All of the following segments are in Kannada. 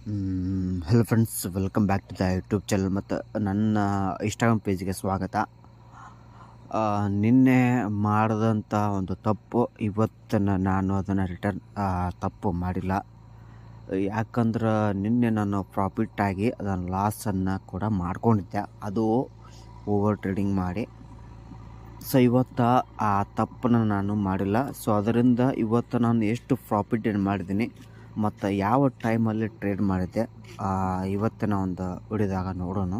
Hello friends, welcome back to the YouTube channel ಮತ್ತು ನನ್ನ ಇನ್ಸ್ಟಾಗ್ರಾಮ್ ಪೇಜ್ಗೆ ಸ್ವಾಗತ. ನಿನ್ನೆ ಮಾಡಿದಂಥ ಒಂದು ತಪ್ಪು ಇವತ್ತು ನಾನು ಅದನ್ನು ರಿಟರ್ನ್ ತಪ್ಪು ಮಾಡಿಲ್ಲ. ಯಾಕಂದ್ರೆ ನಿನ್ನೆ ನಾನು ಪ್ರಾಫಿಟ್ಟಾಗಿ ಅದನ್ನು ಲಾಸನ್ನು ಕೂಡ ಮಾಡ್ಕೊಂಡಿದ್ದೆ, ಅದು ಓವರ್ ಟ್ರೇಡಿಂಗ್ ಮಾಡಿ. ಸೊ ಇವತ್ತು ಆ ತಪ್ಪನ್ನು ನಾನು ಮಾಡಿಲ್ಲ. ಸೊ ಅದರಿಂದ ಇವತ್ತು ನಾನು ಎಷ್ಟು ಪ್ರಾಫಿಟ್ ಏನು ಮಾಡಿದ್ದೀನಿ ಮತ್ತು ಯಾವ ಟೈಮಲ್ಲಿ ಟ್ರೇಡ್ ಮಾಡಿದ್ದೆ ಇವತ್ತಿನ ಒಂದು ವಿಡಿಯೋದಾಗ ನೋಡೋಣ.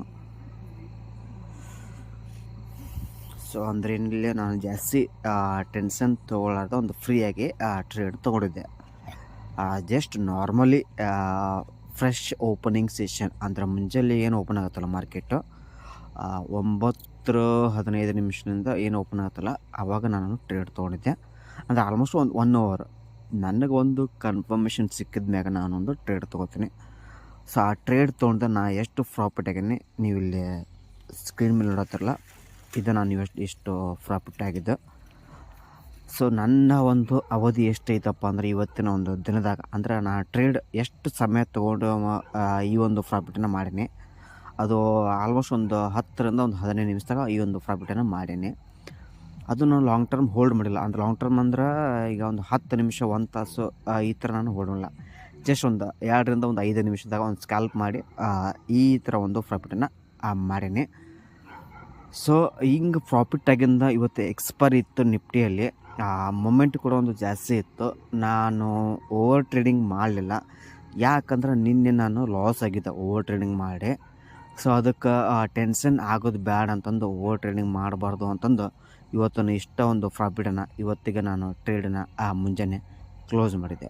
ಸೊ ಅಂದರೆ ಏನಿಲ್ಲ, ನಾನು ಜಾಸ್ತಿ ಟೆನ್ಷನ್ ತೊಗೊಳ್ಳಾರ್ದ ಒಂದು ಫ್ರೀಯಾಗಿ ಟ್ರೇಡ್ ತೊಗೊಂಡಿದ್ದೆ. Just normally fresh opening session ಅಂದರೆ ಮುಂಜಾನೆ ಏನು ಓಪನ್ ಆಗುತ್ತಲ್ಲ ಮಾರ್ಕೆಟು 9:15 ನಿಮಿಷದಿಂದ ಏನು ಓಪನ್ ಆಗುತ್ತಲ್ಲ ಆವಾಗ ನಾನು ಟ್ರೇಡ್ ತೊಗೊಂಡಿದ್ದೆ. ಅಂದರೆ ಆಲ್ಮೋಸ್ಟ್ ಒಂದು 1 ಅವರ್ ನನಗೆ ಒಂದು ಕನ್ಫರ್ಮೇಷನ್ ಸಿಕ್ಕಿದ ಮ್ಯಾಗ ನಾನೊಂದು ಟ್ರೇಡ್ ತೊಗೋತೀನಿ. ಸೊ ಆ ಟ್ರೇಡ್ ತೊಗೊಂಡು ನಾ ಎಷ್ಟು ಪ್ರಾಫಿಟ್ ಆಗೀನಿ ನೀವು ಇಲ್ಲಿ ಸ್ಕ್ರೀನ್ ಮೇಲೆ ನೋಡತ್ತಿರಲ್ಲ, ಇದು ನಾನು ಎಷ್ಟು ಪ್ರಾಫಿಟ್ ಆಗಿದ್ದು. ಸೊ ನನ್ನ ಒಂದು ಅವಧಿ ಎಷ್ಟೈತಪ್ಪ ಅಂದರೆ ಇವತ್ತಿನ ಒಂದು ದಿನದಾಗ ಅಂದರೆ ನಾ ಟ್ರೇಡ್ ಎಷ್ಟು ಸಮಯ ತೊಗೊಂಡು ಈ ಒಂದು ಪ್ರಾಫಿಟನ್ನು ಮಾಡೀನಿ, ಅದು ಆಲ್ಮೋಸ್ಟ್ ಒಂದು 10ರಿಂದ ಒಂದು 15 ನಿಮಿಷದಾಗ ಈ ಒಂದು ಪ್ರಾಫಿಟನ್ನು ಮಾಡೀನಿ. ಅದು ನಾನು ಲಾಂಗ್ ಟರ್ಮ್ ಹೋಲ್ಡ್ ಮಾಡಿಲ್ಲ. ಅಂದರೆ ಲಾಂಗ್ ಟರ್ಮ್ ಅಂದ್ರೆ ಈಗ ಒಂದು 10 ನಿಮಿಷ 1 ತಾಸು ಈ ಥರ ನಾನು ಹೋಲ್ಡ್ ಮಾಡಿಲ್ಲ. ಜಸ್ಟ್ ಒಂದು 2ರಿಂದ ಒಂದು 5 ನಿಮಿಷದಾಗ ಒಂದು ಸ್ಕ್ಯಾಲ್ಪ್ ಮಾಡಿ ಈ ಥರ ಒಂದು ಪ್ರಾಫಿಟನ್ನು ಮಾಡೀನಿ. ಸೊ ಹಿಂಗೆ ಪ್ರಾಫಿಟ್ ಆಗಿಂದ ಇವತ್ತು ಎಕ್ಸ್ಪೈರಿ ಇತ್ತು ನಿಫ್ಟಿಯಲ್ಲಿ. ಮೊಮೆಂಟ್ ಕೂಡ ಒಂದು ಜಾಸ್ತಿ ಇತ್ತು. ನಾನು ಓವರ್ ಟ್ರೇಡಿಂಗ್ ಮಾಡಲಿಲ್ಲ, ಯಾಕಂದ್ರೆ ನಿನ್ನೆ ನಾನು ಲಾಸ್ ಆಗಿದ್ದೆ ಓವರ್ ಟ್ರೇಡಿಂಗ್ ಮಾಡಿ. ಸೊ ಅದಕ್ಕೆ ಟೆನ್ಷನ್ ಆಗೋದು ಬ್ಯಾಡ ಅಂತಂದು ಓವರ್ ಟ್ರೇಡಿಂಗ್ ಮಾಡಬಾರ್ದು ಅಂತಂದು ಇವತ್ತು ಇಷ್ಟ ಒಂದು ಪ್ರಾಫಿಟನ್ನು ಇವತ್ತಿಗೆ ನಾನು ಟ್ರೇಡನ್ನು ಮುಂಜಾನೆ ಕ್ಲೋಸ್ ಮಾಡಿದ್ದೆ.